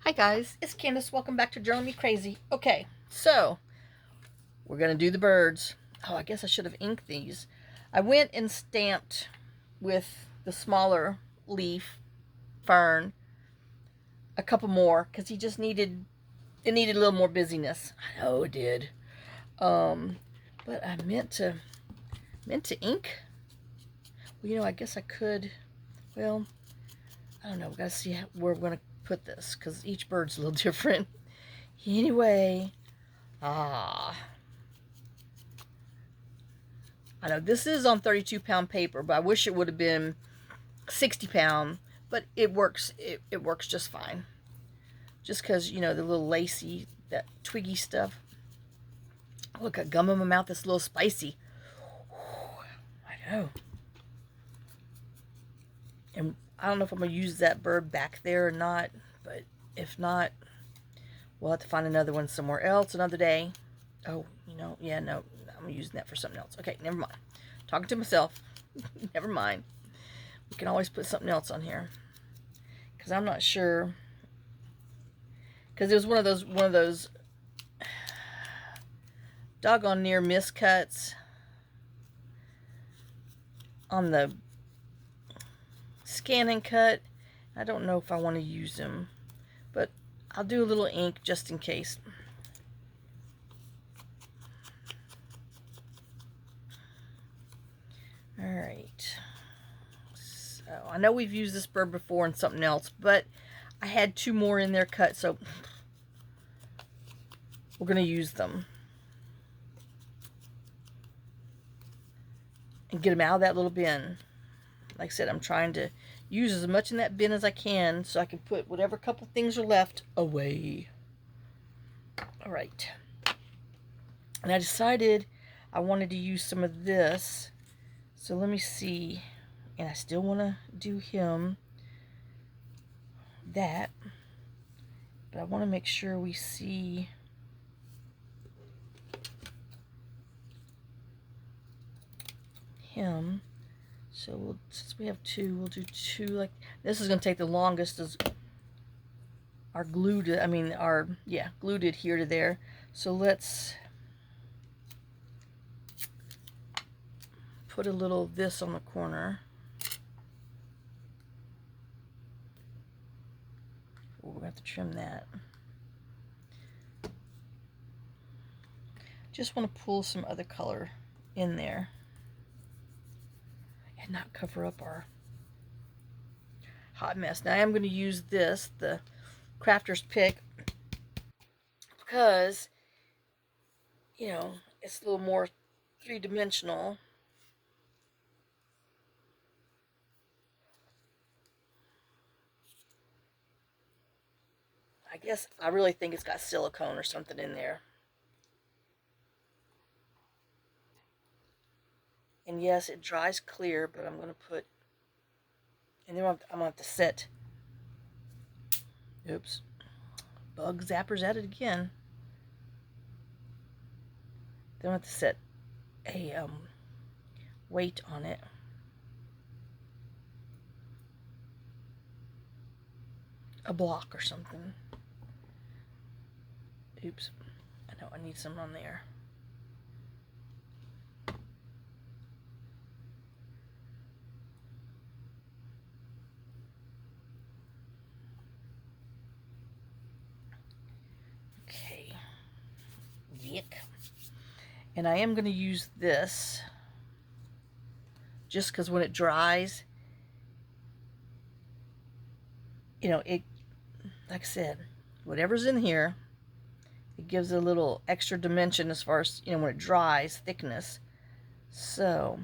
Hi guys, it's Candace. Welcome back to Journal Me Crazy. Okay, so we're gonna do the birds. Oh, I guess I should have inked these. I went and stamped with the smaller leaf fern a couple more because he just needed a little more busyness. I know it did. But I meant to ink. Well, I guess I could. Well, I don't know. We gotta see where we're gonna put this because each bird's a little different. Anyway, I know this is on 32-pound paper, but I wish it would have been 60-pound. But it works. It works just fine. Just because the little lacy, that twiggy stuff. Look, I gum in my mouth. It's a little spicy. I know. And I don't know if I'm gonna use that bird back there or not. But if not, we'll have to find another one somewhere else another day. Oh, yeah, no, I'm using that for something else. Okay, never mind. Talking to myself. Never mind. We can always put something else on here. Because I'm not sure. Because it was one of those doggone near miscuts on the scan and cut. I don't know if I want to use them. But I'll do a little ink just in case. Alright. So, I know we've used this bird before in something else, but I had two more in there cut, so we're going to use them. And get them out of that little bin. Like I said, I'm trying to use as much in that bin as I can so I can put whatever couple things are left away. Alright. And I decided I wanted to use some of this. So let me see. And I still want to do him. That. But I want to make sure we see him. So since we have two, we'll do two. Like this is going to take the longest. As our glued, glued it here to there. So let's put a little of this on the corner. We're going to have to trim that. Just want to pull some other color in there and not cover up our hot mess. Now I am going to use this, the crafter's pick, because it's a little more three-dimensional. I guess I really think it's got silicone or something in there. And yes, it dries clear, but I'm going to put, and then I'm going to have to set, oops, bug zappers at it again. Then I have to set a weight on it. A block or something. Oops, I know I need some on there. Okay, yuck. And I am going to use this just because when it dries, it, like I said, whatever's in here, it gives a little extra dimension as far as, when it dries, thickness. So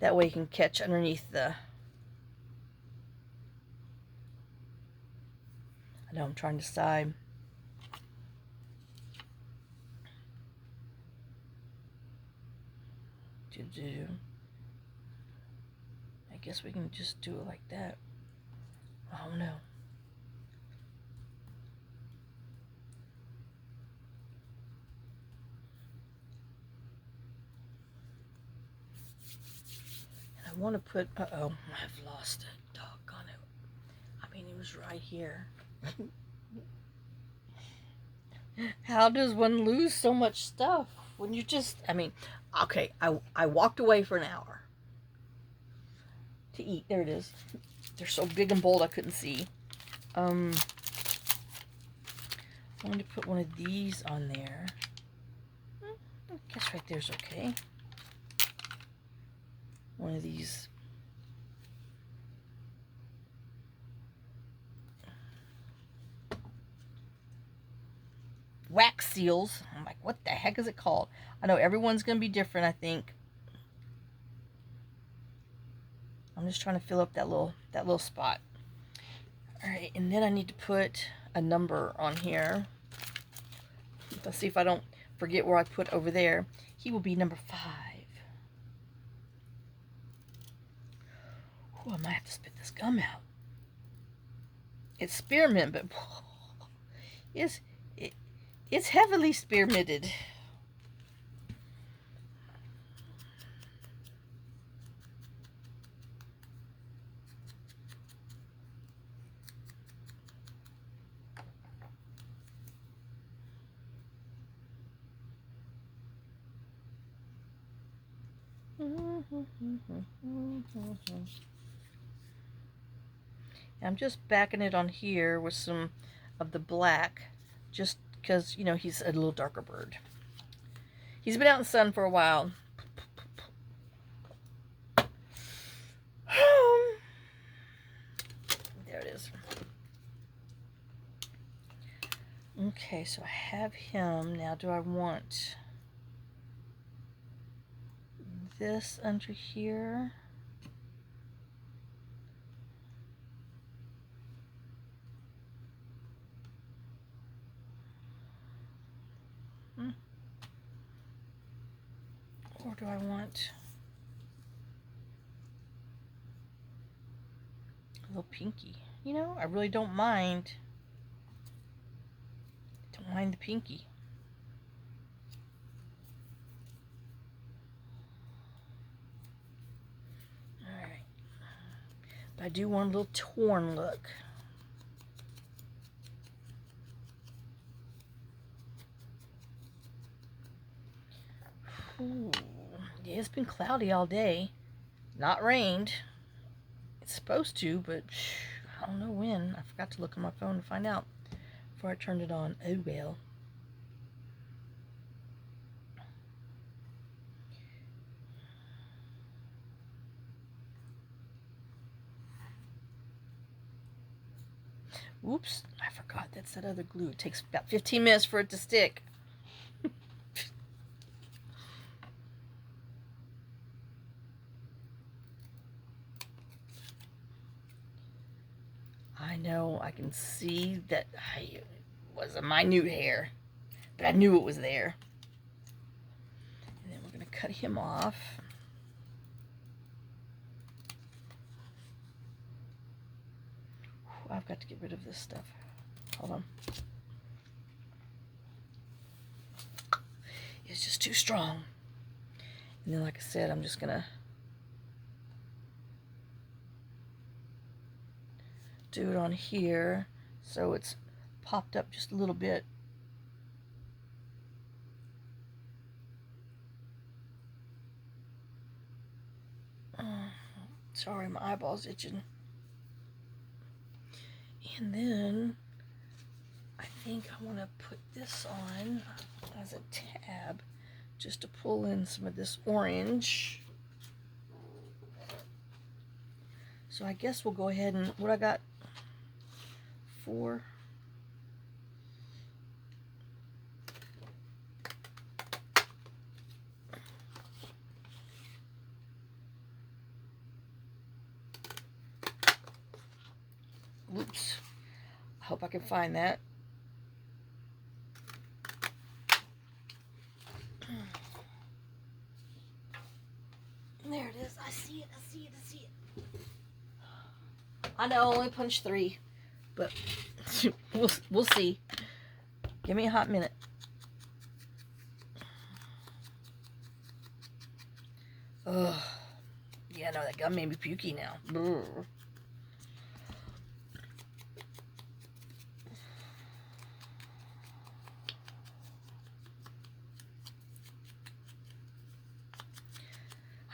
that way you can catch underneath the, I know I'm trying to decide. I guess we can just do it like that. Oh no. And I want to put, uh-oh, I've lost it. Doggone it. I mean, goes right here. How does one lose so much stuff when you just, I mean, okay, I walked away for an hour to eat. There it is. They're so big and bold I couldn't see. I wanted to put one of these on there. I guess right there's okay. One of these. Wax seals. I'm like, what the heck is it called? I know everyone's going to be different, I think. I'm just trying to fill up that little spot. All right, and then I need to put a number on here. Let's see if I don't forget where I put over there. He will be number 5. Ooh, I might have to spit this gum out. It's spearmint, but it's heavily spearminted. I'm just backing it on here with some of the black, just because, you know, he's a little darker bird. He's been out in the sun for a while. There it is. Okay, so I have him. Now, do I want this under here? Or do I want a little pinky? You know, I really don't mind. Don't mind the pinky. Alright. But I do want a little torn look. Ooh. Yeah, it's been cloudy all day. Not rained. It's supposed to, but I don't know when. I forgot to look on my phone to find out before I turned it on. Oh well. Oops, I forgot that's that other glue. It takes about 15 minutes for it to stick. I know, I can see that it was a minute hair, but I knew it was there. And then we're going to cut him off. I've got to get rid of this stuff. Hold on. It's just too strong. And then, like I said, I'm just going to do it on here so it's popped up just a little bit. Sorry, my eyeball's itching. And then I think I want to put this on as a tab just to pull in some of this orange. So I guess we'll go ahead and, what I got, 4. Oops. I hope I can find that. There it is. I see it. I see it. I see it. I know, only punched 3, but we'll see. Give me a hot minute. Ugh. Yeah, no, that gum made me pukey now. Brr.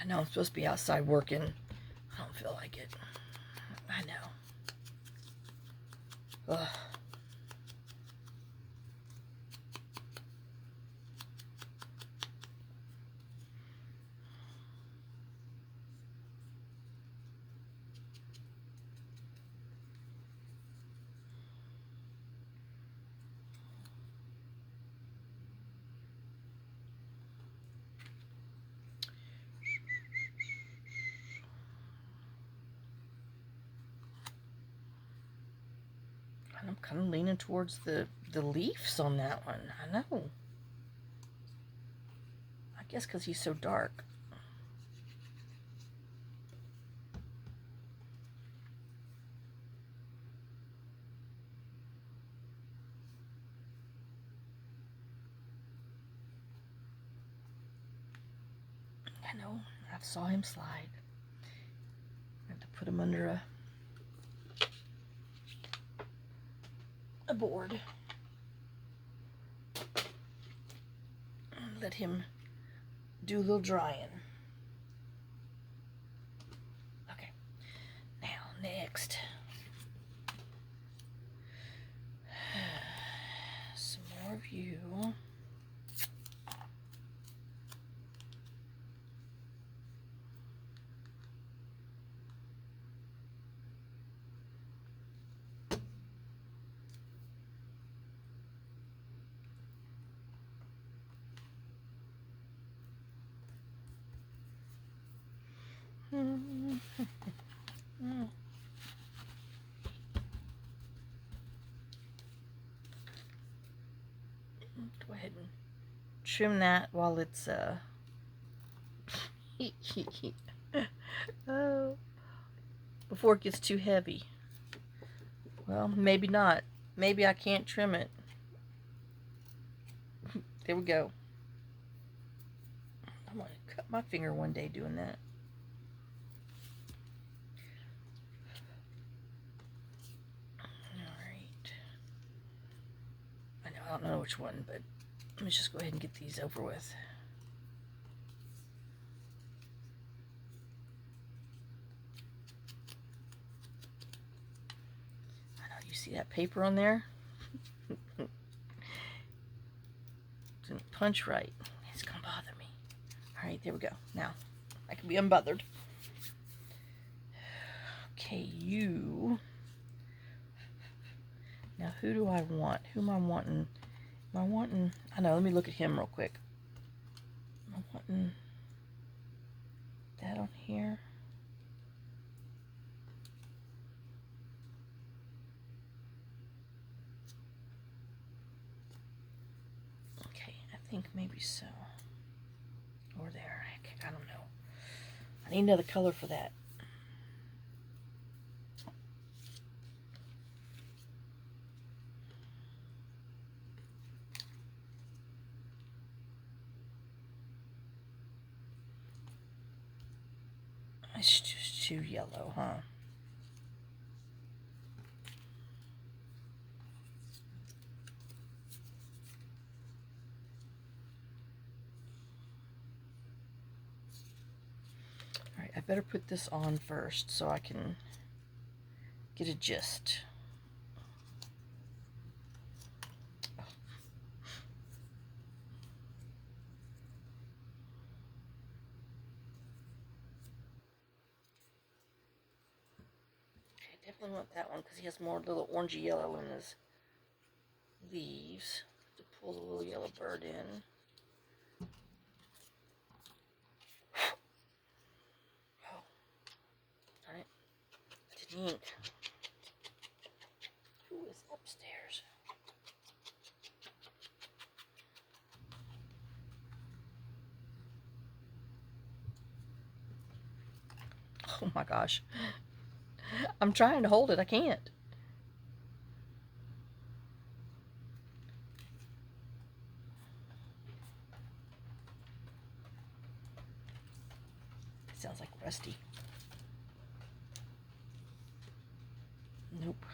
I know I'm supposed to be outside working. I don't feel like it. I know. Ugh. I'm kind of leaning towards the leaves on that one. I know. I guess because he's so dark. I know. I saw him slide. I have to put him under a board. Let him do a little drying. Okay. Now, next. Some more of you. Go ahead and trim that while it's oh, before it gets too heavy. Well, maybe not. Maybe I can't trim it. There we go. I'm gonna cut my finger one day doing that. Alright. I don't know which one, but let's just go ahead and get these over with. I know, you see that paper on there? Didn't punch right. It's gonna bother me. Alright, there we go. Now, I can be unbothered. Okay, you. Now, who do I want? Who am I wanting? Am I wanting... I know, let me look at him real quick. Am I wanting that on here? Okay, I think maybe so. Or there. I don't know. I need another color for that. It's just too yellow, huh? Alright, I better put this on first so I can get a gist. Definitely want that one because he has more little orangey yellow in his leaves to pull the little yellow bird in. Oh, darn it. Didn't ink. Who is upstairs? Oh my gosh. I'm trying to hold it. I can't. It sounds like Rusty. Nope.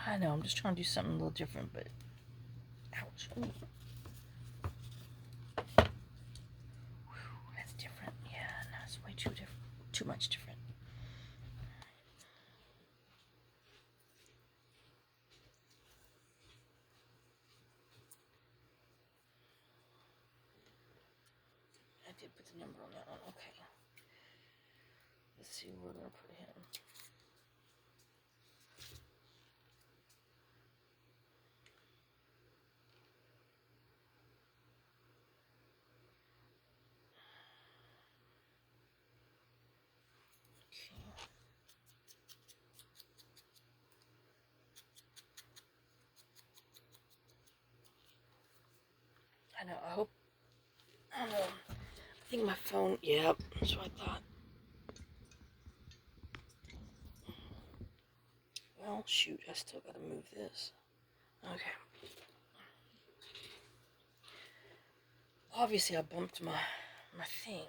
I know. I'm just trying to do something a little different, but ouch. Ouch. Ooh. That's different. Yeah, no, it's way too different. Too much different. I did put the number on that one. Okay. Let's see where we're going to put him. I know, I hope, I don't know, I think my phone, yep, that's what I thought. Well, shoot, I still gotta move this. Okay. Obviously, I bumped my thing.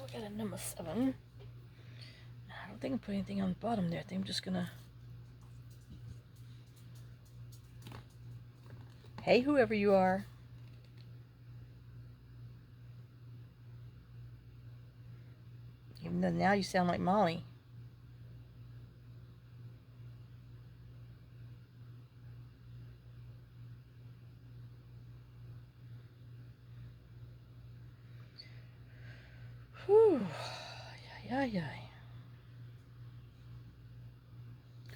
Okay, we got a number 7. I don't think I put anything on the bottom there. I think I'm just gonna... Hey, whoever you are. Even though now you sound like Molly. Whew. Yeah.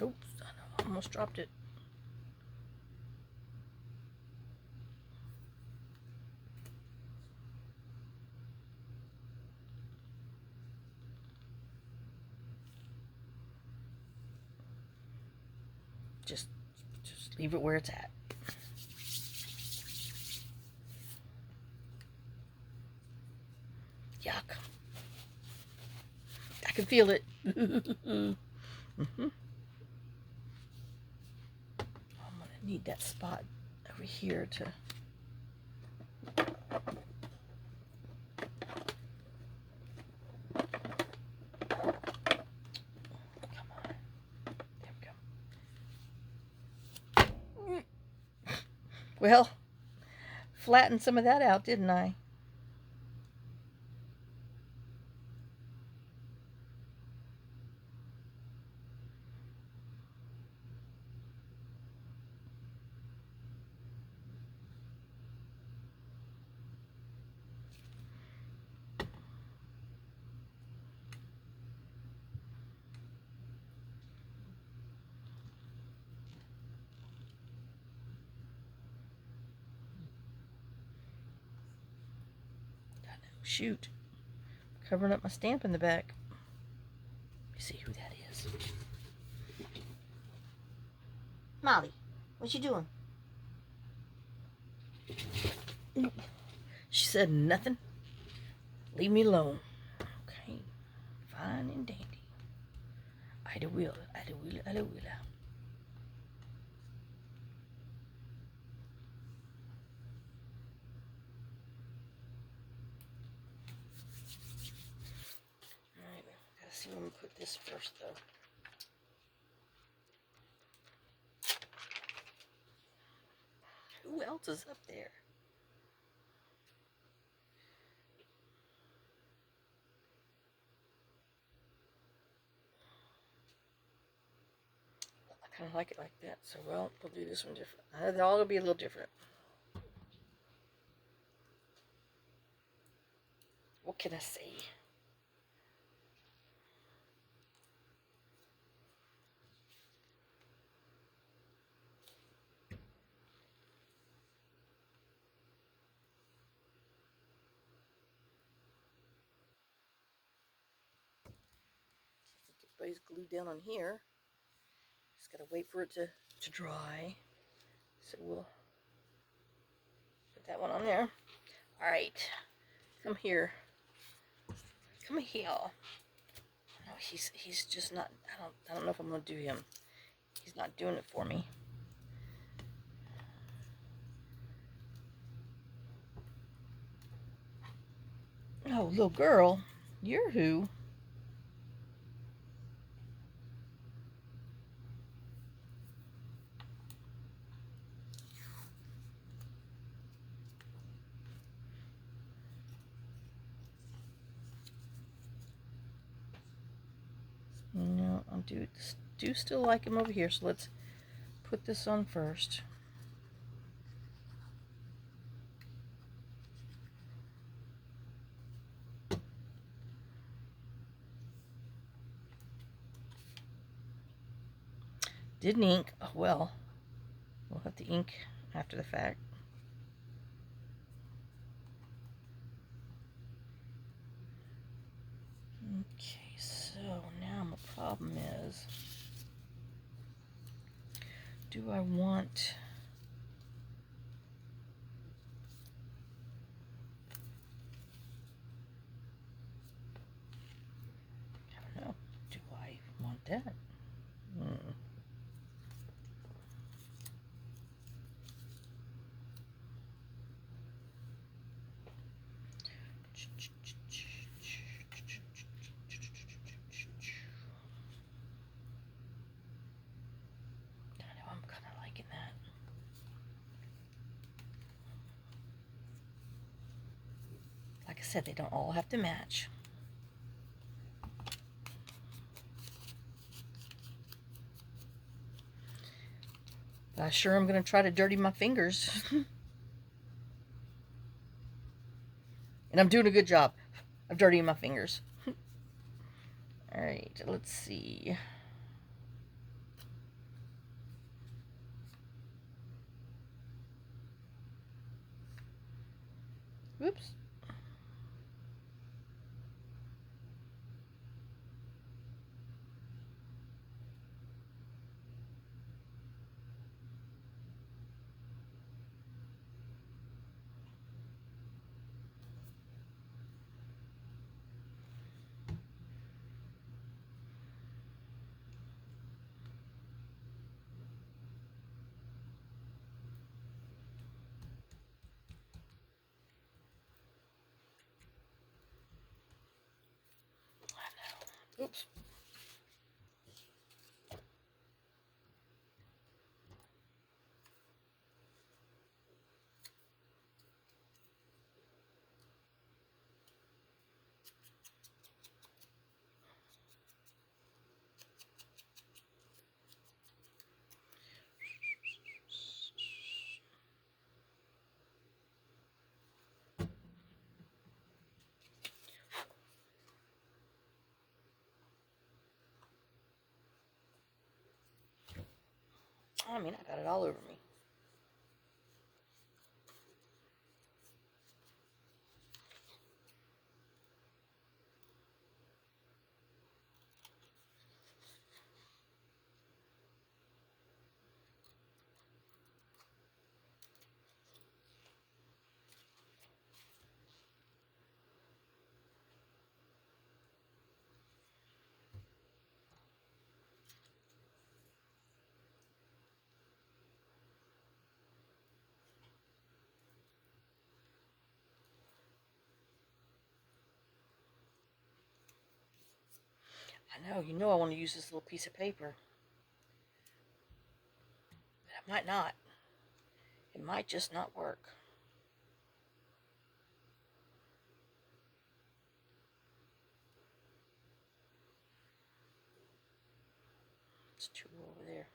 Oops, I almost dropped it. Just leave it where it's at. Yuck. I can feel it. Mm-hmm. I'm gonna need that spot over here to... Come on. There we go. Well, flattened some of that out, didn't I? Shoot. Covering up my stamp in the back. Let me see who that is. Molly, what you doing? She said nothing. Leave me alone. Okay. Fine and dandy. I will. Alright, gotta see where I'm gonna put this first though. Who else is up there? I kind of like it like that, so well, we'll do this one different. They're all gonna be a little different. What can I say? Everybody's glued down on here. Just gotta wait for it to dry. So we'll that one on there. All right, come here. Come here. No, he's just not. I don't know if I'm gonna do him. He's not doing it for me. Oh, little girl, you're who? No, I do still like him over here, so let's put this on first. Didn't ink. Oh, well, we'll have to ink after the fact. Okay, so now my problem is, do I want... I don't know. Do I want that? I'm kind of liking that. Like I said, they don't all have to match. But I sure am going to try to dirty my fingers. And I'm doing a good job of dirtying my fingers. Alright, let's see. Whoops. Oops. I mean, I got it all over me. I know, I want to use this little piece of paper. But I might not. It might just not work. It's too over there.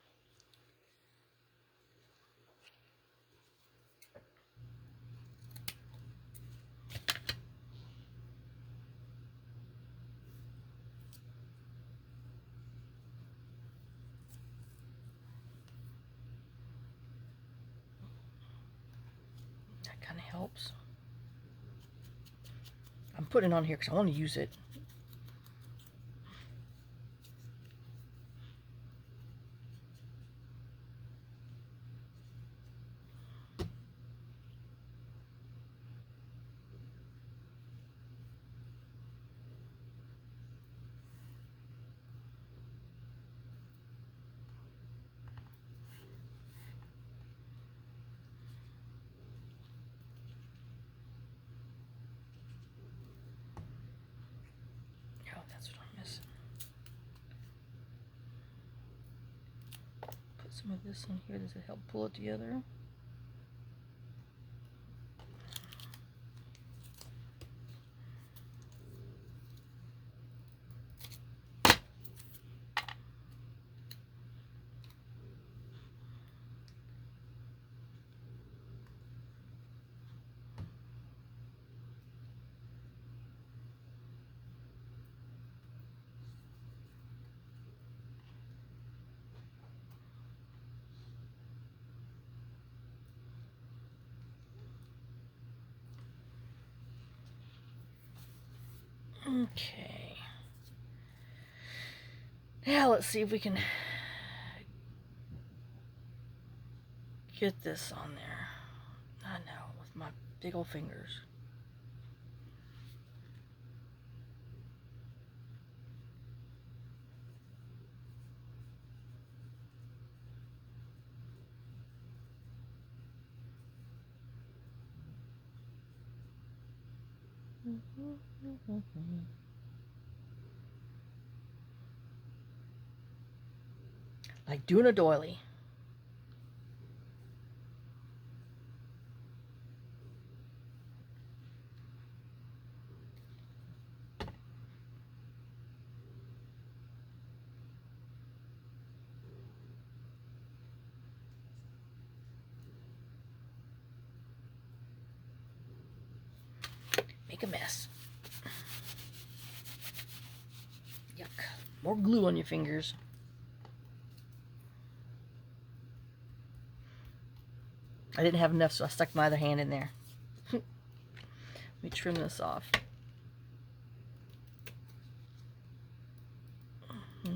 That kind of helps. I'm putting it on here because I want to use it. that's what I'm missing. Put some of this in here. Does it help pull it together? Okay. Now let's see if we can get this on there. I know, with my big old fingers. Like doing a doily. Make a mess. Yuck. More glue on your fingers. I didn't have enough, so I stuck my other hand in there. Let me trim this off. I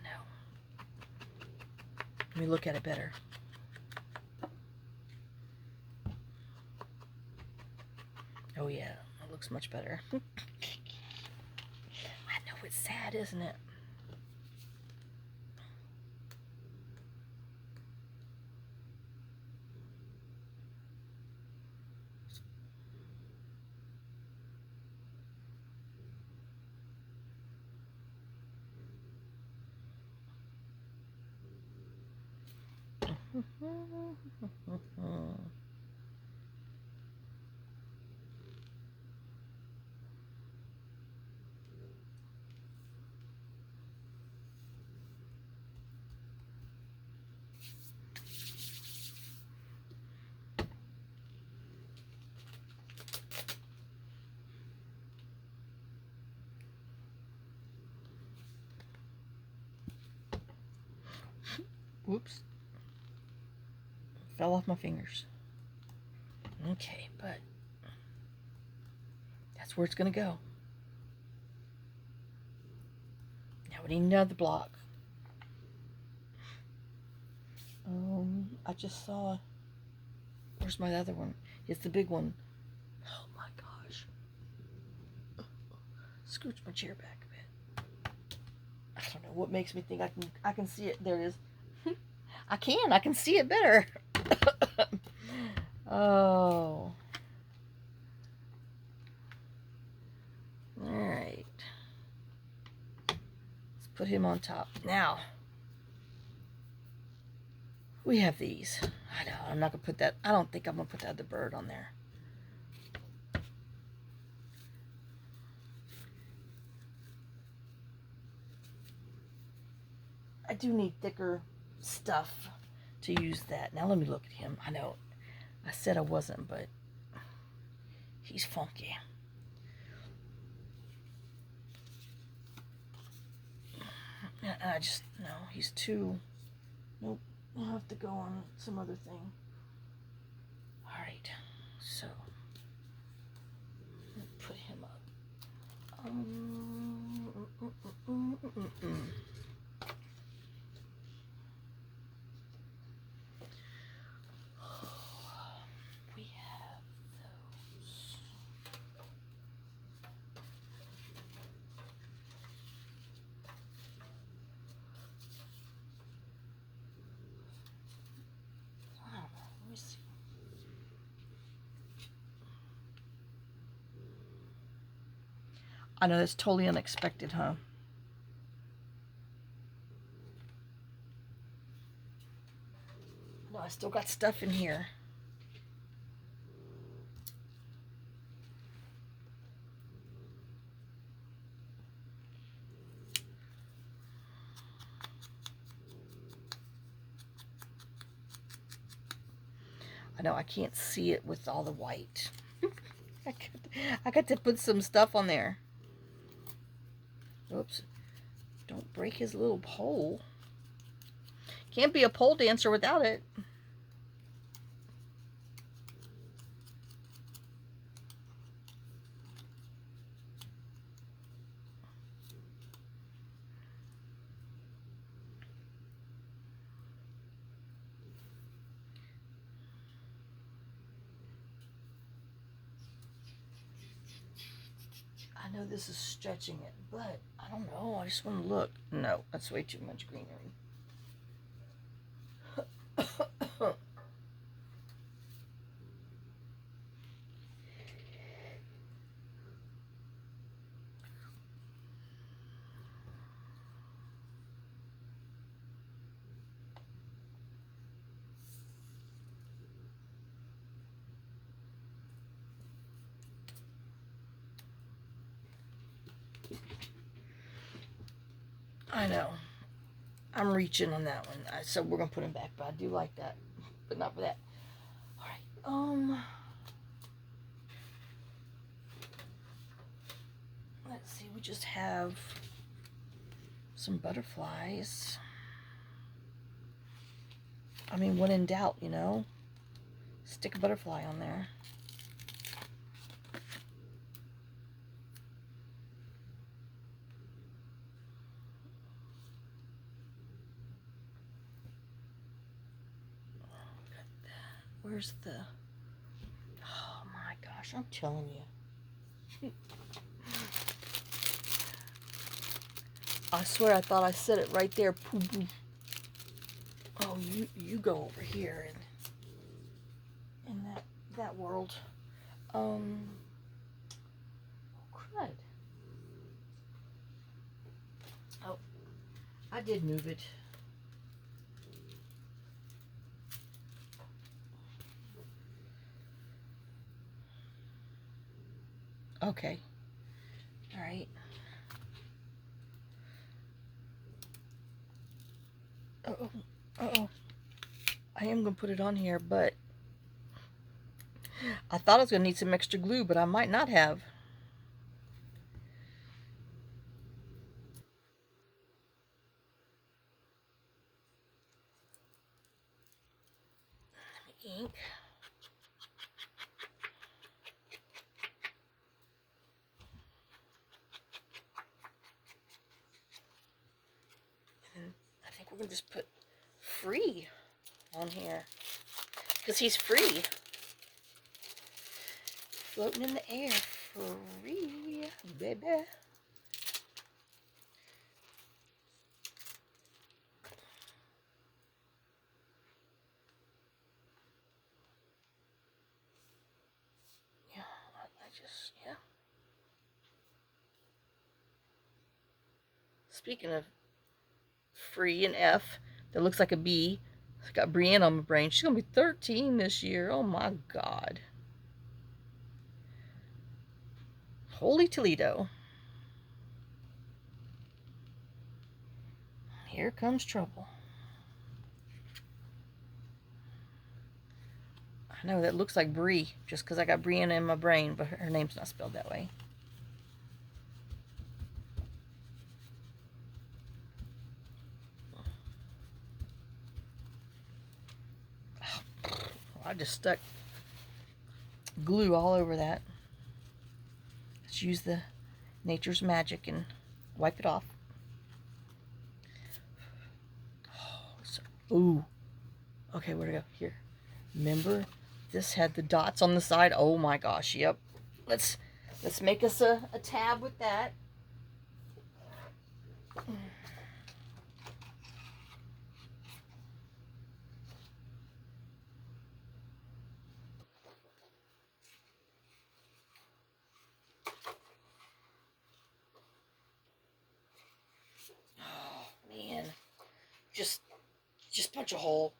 know. Let me look at it better. Oh yeah, it looks much better. I know, it's sad, isn't it? Whoops. Fell off my fingers. Okay, but that's where it's going to go. Now we need another block. I just saw... Where's my other one? It's the big one. Oh my gosh. Scooch my chair back a bit. I don't know what makes me think I can see it. There it is. I can see it better. Oh. Alright. Let's put him on top. Now, we have these. I know, I'm not going to put that. I don't think I'm going to put that other bird on there. I do need thicker stuff to use that. Now let me look at him. I know I said I wasn't, but he's funky. I just, no, he's too, nope, I'll have to go on some other thing. Alright, so, let's put him up. We have those. I know that's totally unexpected, huh? No, I still got stuff in here. I know I can't see it with all the white. I got to put some stuff on there. Oops. Don't break his little pole. Can't be a pole dancer without it. I know this is stretching it, but I don't know. I just want to look. No, that's way too much greenery. I know. I'm reaching on that one. So we're going to put him back, but I do like that. But not for that. All right. Let's see. We just have some butterflies. I mean, when in doubt, you know. Stick a butterfly on there. Where's the... Oh my gosh, I'm telling you. I swear I thought I said it right there. Oh, you go over here and in that world. Oh, crud. Oh, I did move it. Okay. All right. Uh-oh. Uh-oh. I am going to put it on here, but I thought I was going to need some extra glue, but I might not have. Ink. And I think we're going to just put free on here because he's free. Floating in the air, free, baby. Yeah, yeah. Speaking of free and F, that looks like a B. It's got Brienne on my brain. She's going to be 13 this year. Oh my God. Holy Toledo. Here comes trouble. I know that looks like Brie, just because I got Brianna in my brain, but her name's not spelled that way. I just stuck glue all over that. Let's use the nature's magic and wipe it off. Ooh. Okay, where to go? Here. Remember, this had the dots on the side. Oh my gosh, yep. Let's make us a tab with that. Just punch a hole.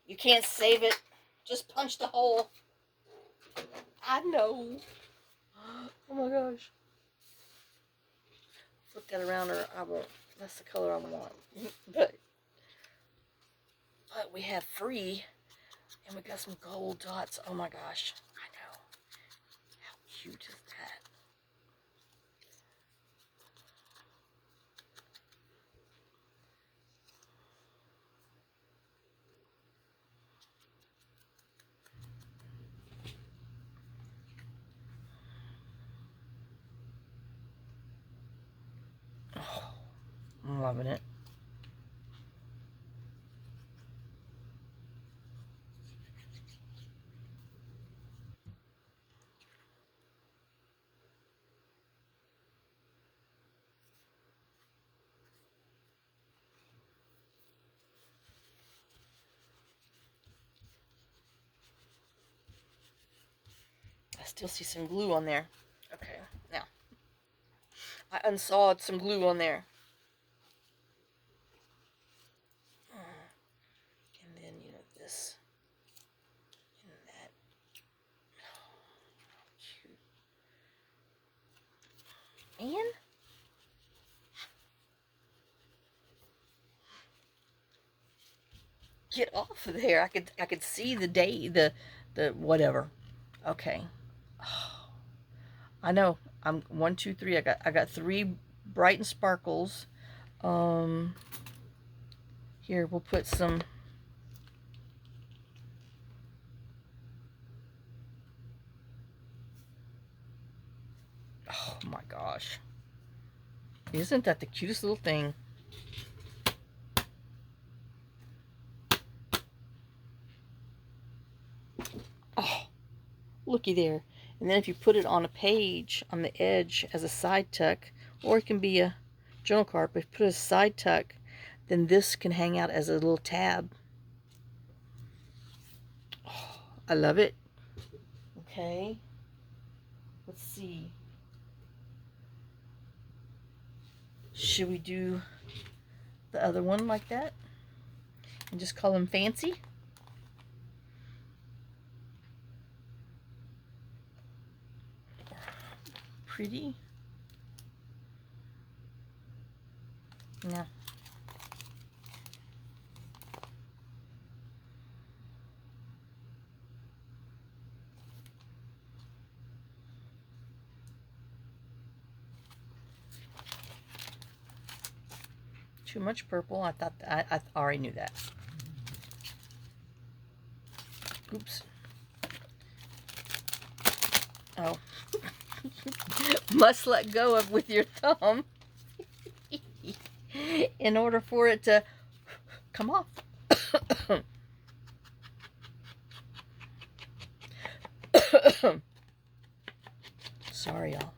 You can't save it. Just punch the hole. I know. Oh my gosh. Flip that around or I won't. That's the color I want. But we have free. And we got some gold dots. Oh my gosh. I know. How cute is that? Oh, I'm loving it. I still see some glue on there. Okay, now I unsawed some glue on there. And then, you know, this and that. Oh, cute. And get off of there. I could see the day, the whatever. Okay. Oh, I know. I'm 1, 2, 3. I got 3 bright and sparkles. Here we'll put some. Oh my gosh. Isn't that the cutest little thing? Oh, looky there. And then if you put it on a page on the edge as a side tuck, or it can be a journal card, but if you put a side tuck, then this can hang out as a little tab. Oh, I love it. Okay. Let's see. Should we do the other one like that? And just call him Fancy? Pretty? No. Too much purple. I thought I already knew that. Oops. Oh. Must let go of with your thumb in order for it to come off. Sorry, y'all.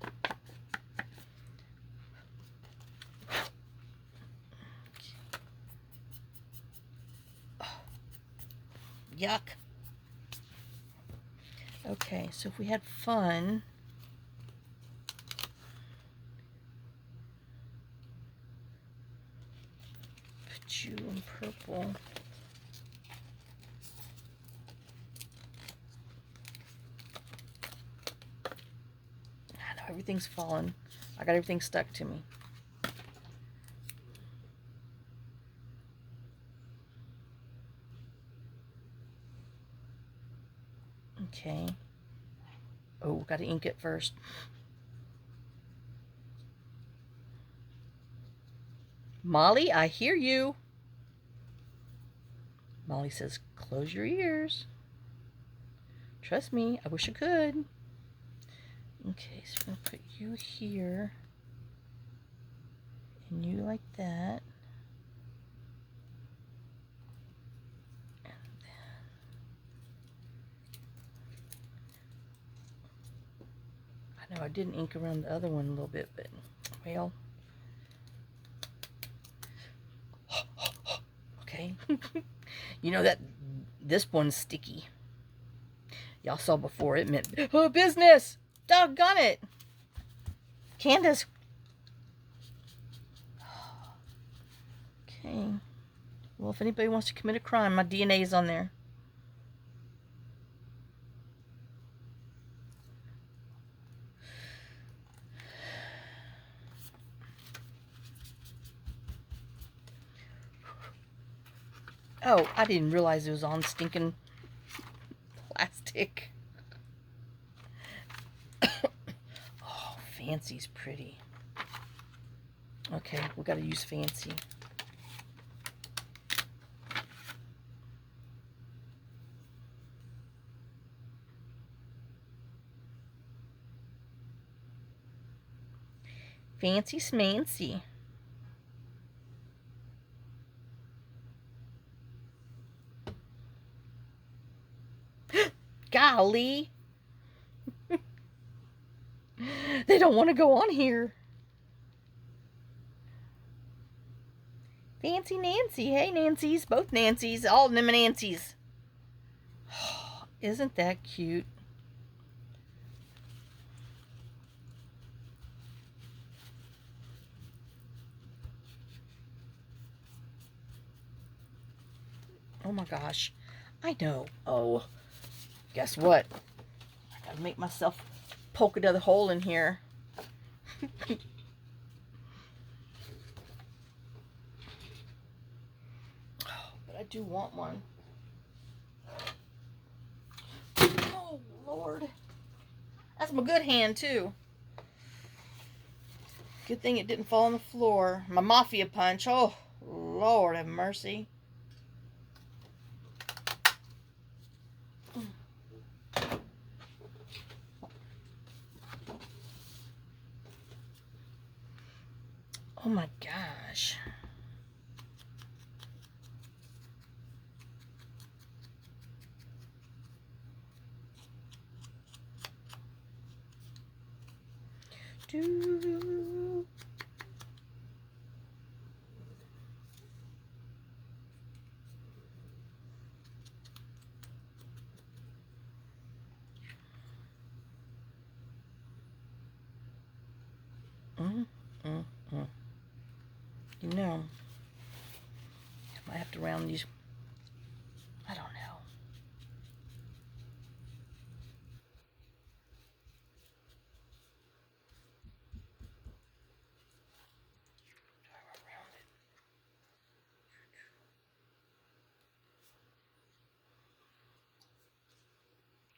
Yuck. Okay, so if we had fun, put you in purple. I know everything's fallen. I got everything stuck to me. Okay. Oh, got to ink it first. Molly, I hear you. Molly says, close your ears. Trust me, I wish I could. Okay, so we're going to put you here. And you like that. I know I didn't ink around the other one a little bit, but, well. Okay. You know that this one's sticky. Y'all saw before it meant, oh, business! Doggone it! Candace. Okay. Well, if anybody wants to commit a crime, my DNA is on there. Oh, I didn't realize it was on stinking plastic. Oh, Fancy's pretty. Okay, we gotta use Fancy. Fancy Smancy. Golly. They don't want to go on here. Fancy Nancy. Hey, Nancy's. Both Nancy's. All of them Nancy's. Isn't that cute? Oh my gosh. I know. Oh, guess what? I gotta make myself poke another hole in here. But I do want one. Oh, Lord. That's my good hand, too. Good thing it didn't fall on the floor. My mafia punch. Oh, Lord have mercy. Oh my gosh. Do. You know, I might have to round these. I don't know.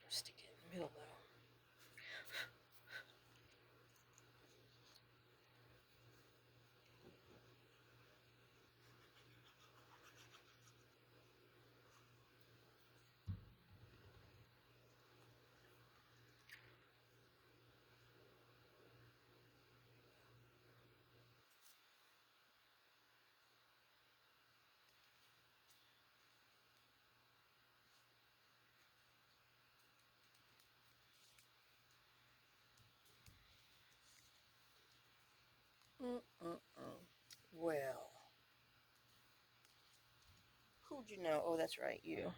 Stick it in the middle, though. Well, who'd you know? Oh, that's right, you.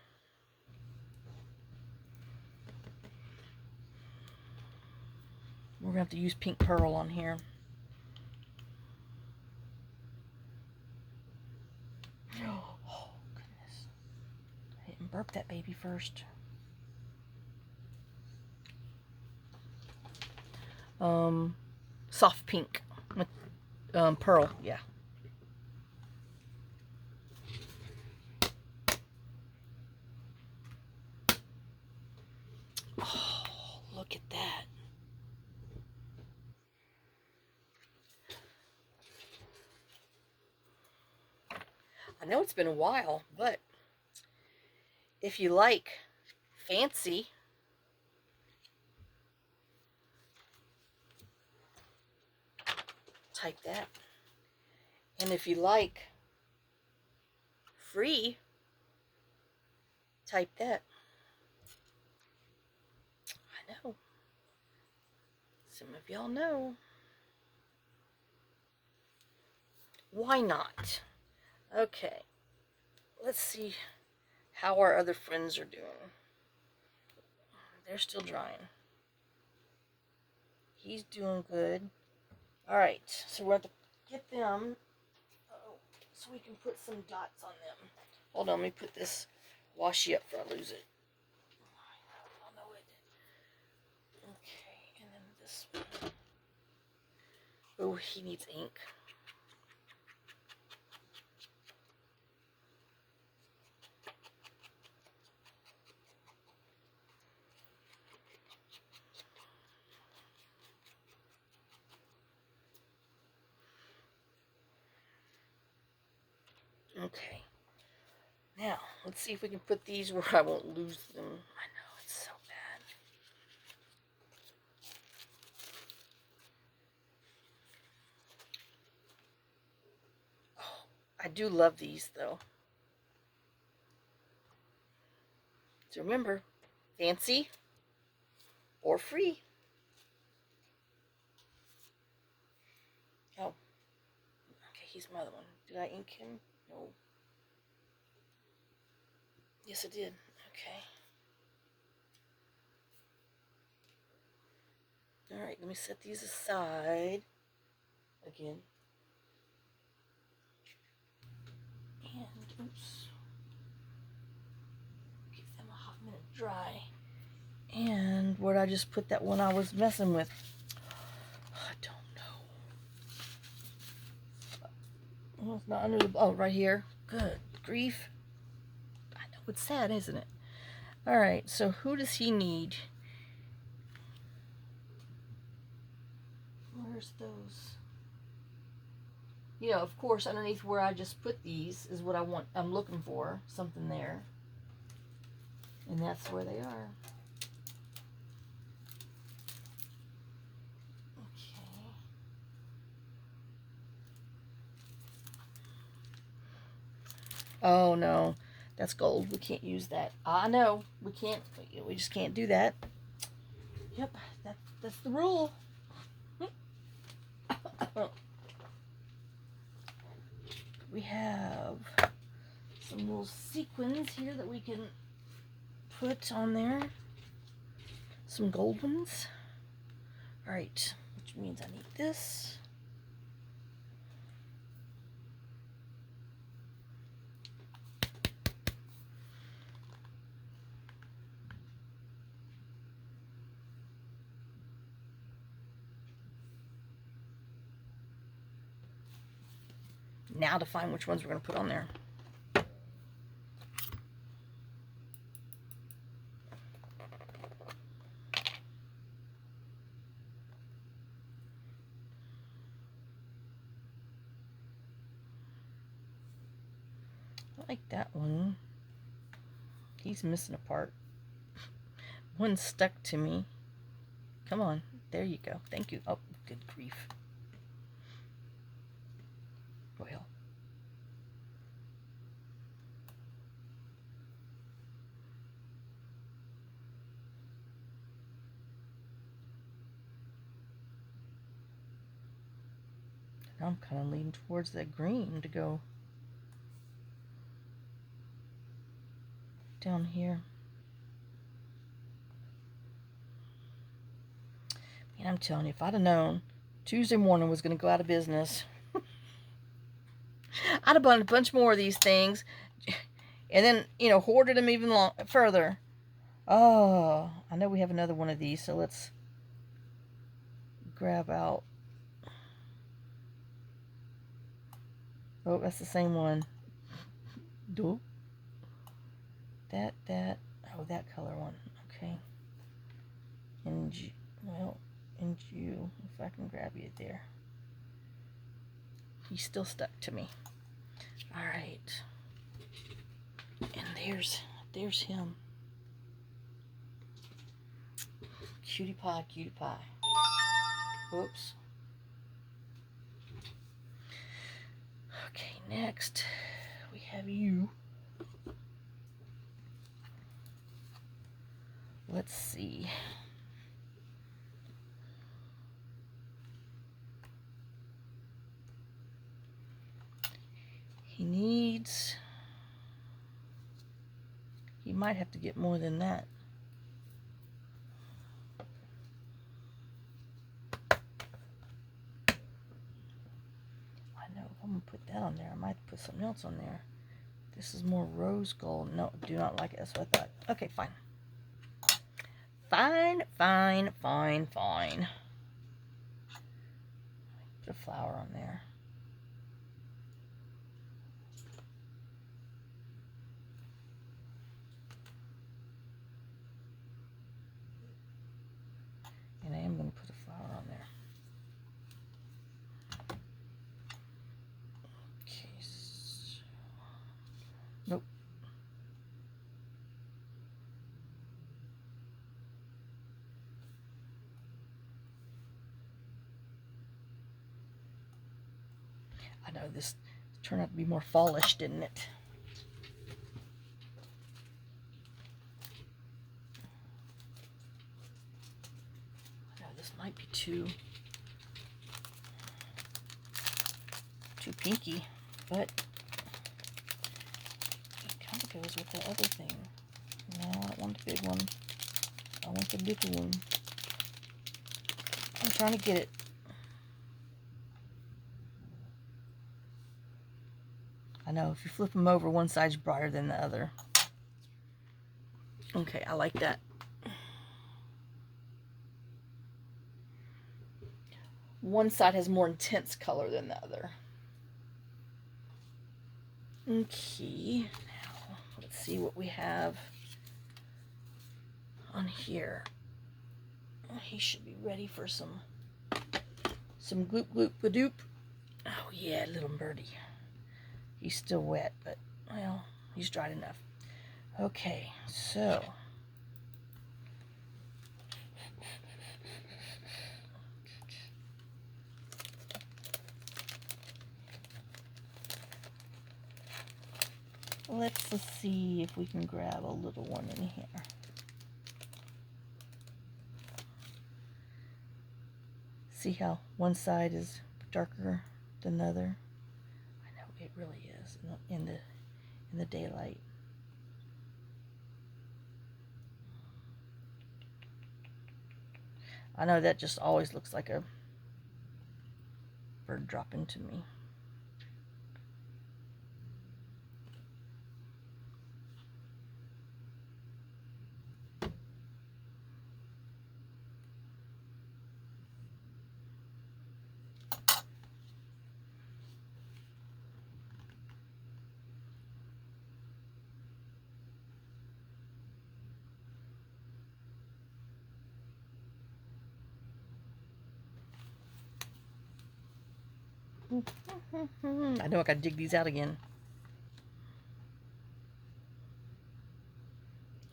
We're gonna have to use pink pearl on here. Oh, goodness. I didn't burp that baby first. Soft pink with pearl, yeah. Oh, look at that. I know it's been a while, but if you like Fancy, type that. And if you like Free, type that. I know. Some of y'all know. Why not? Okay. Let's see how our other friends are doing. They're still drying. He's doing good. Alright, so we're going to get them so we can put some dots on them. Hold on, let me put this washi up before I lose it. I know it. Okay, and then this one. Oh, he needs ink. Okay. Now, let's see if we can put these where I won't lose them. I know, it's so bad. Oh, I do love these, though. So remember, fancy or free. Oh, okay, he's my other one. Did I ink him? No. Yes, I did. Okay. Alright, let me set these aside again. And, oops. Give them a hot minute dry. And where'd I just put that one I was messing with? I don't know. Oh, it's not under the... Oh, right here. Good grief. I know, it's sad, isn't it? Alright, so who does he need? Where's those? You know, of course, underneath where I just put these is what I'm looking for. Something there. And that's where they are. Okay. Oh, no. That's gold. We can't use that. I know. We can't. We just can't do that. Yep. That's the rule. We have some little sequins here that we can put on there. Some gold ones. Alright. Which means I need this. Now to find which ones we're going to put on there. I like that one. He's missing a part. One stuck to me. Come on. There you go. Thank you. Oh, good grief. Well. Now I'm kind of leaning towards that green to go down here. And I'm telling you, if I'd have known Tuesday morning was going to go out of business, I'd have bought a bunch more of these things and then, you know, hoarded them even further. Oh, I know we have another one of these, so let's grab out. Oh, that's the same one. Do that. Oh, that color one. Okay. And well, and you, if I can grab you there. He's still stuck to me. All right. And there's him. Cutie pie, cutie pie. Whoops. Okay, next we have you. Let's see. He might have to get more than that. I know, I'm gonna put that on there. I might put something else on there. This is more rose gold. No, do not like it. That's what I thought. Okay, fine. Fine, fine, fine, fine. Put a flower on there. And I am going to put a flower on there. Okay. Nope. I know this turned out to be more fallish, didn't it? I know this might be too pinky, but it kind of goes with the other thing. No, I don't want the big one. I want the little one. I'm trying to get it. I know, if you flip them over, one side's brighter than the other. Okay, I like that. One side has more intense color than the other. Okay, now let's see what we have on here. He should be ready for some gloop gloop badoop. Oh yeah, little birdie. He's still wet, but well, he's dried enough. Okay, so let's see if we can grab a little one in here. See how one side is darker than the other? I know it really is in the daylight. I know that just always looks like a bird dropping to me. I know I gotta dig these out again.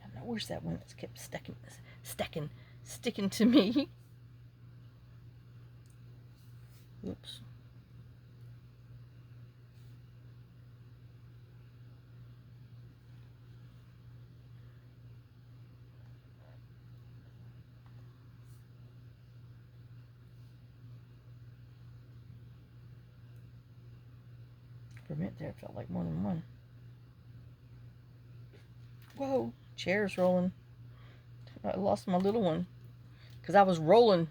I don't know, where's that one that's kept sticking to me? Oops. For a minute there, it felt like more than one. Whoa, chair's rolling. I lost my little one because I was rolling.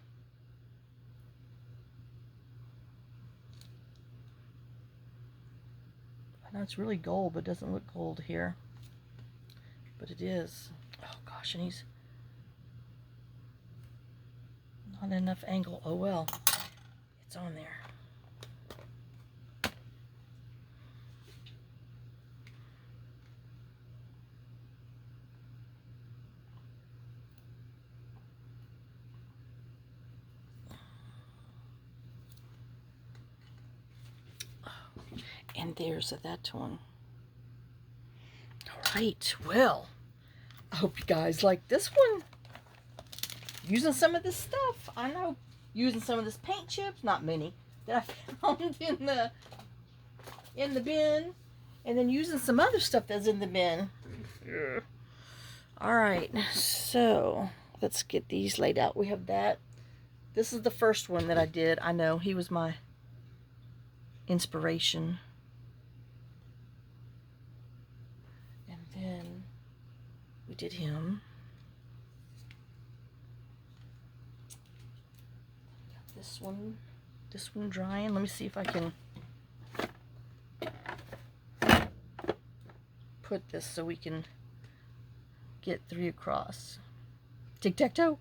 I know it's really gold, but it doesn't look gold here. But it is. Oh gosh, and he's not enough angle. Oh well, it's on there. And there's that one. All right, well, I hope you guys like this one. Using some of this stuff. I know, using some of this paint chips, not many, that I found in the bin. And then using some other stuff that's in the bin. Yeah. All right, so let's get these laid out. We have that. This is the first one that I did. I know, he was my inspiration. And then we did him. Got this one drying. Let me see if I can put this so we can get 3 across. Tic-tac-toe.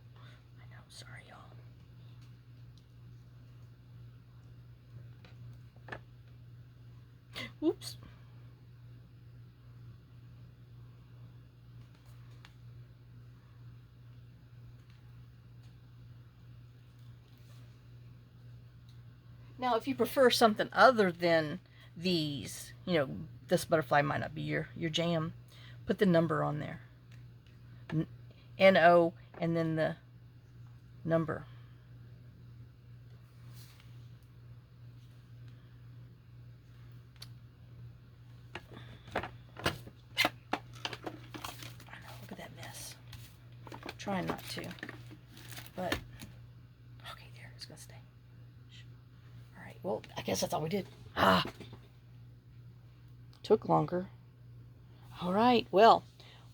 I know, sorry, y'all. Oops. Now, if you prefer something other than these, you know, this butterfly might not be your jam, put the number on there. N-O, and then the number. Look at that mess. I'm trying not to, but okay, there, it's gonna stay. All right, well, I guess that's all we did. Took longer. All right, well,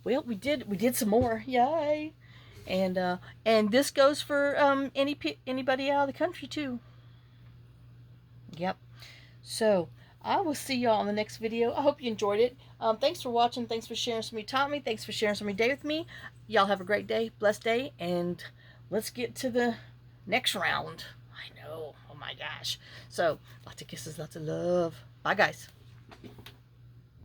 we did some more. Yay! And this goes for anybody out of the country too. Yep. So I will see y'all in the next video. I hope you enjoyed it. Thanks for watching. Thanks for sharing some of your taught me. Thanks for sharing some of your day with me. Y'all have a great day, blessed day, and let's get to the next round. I know. Oh my gosh. So lots of kisses, lots of love. Bye, guys.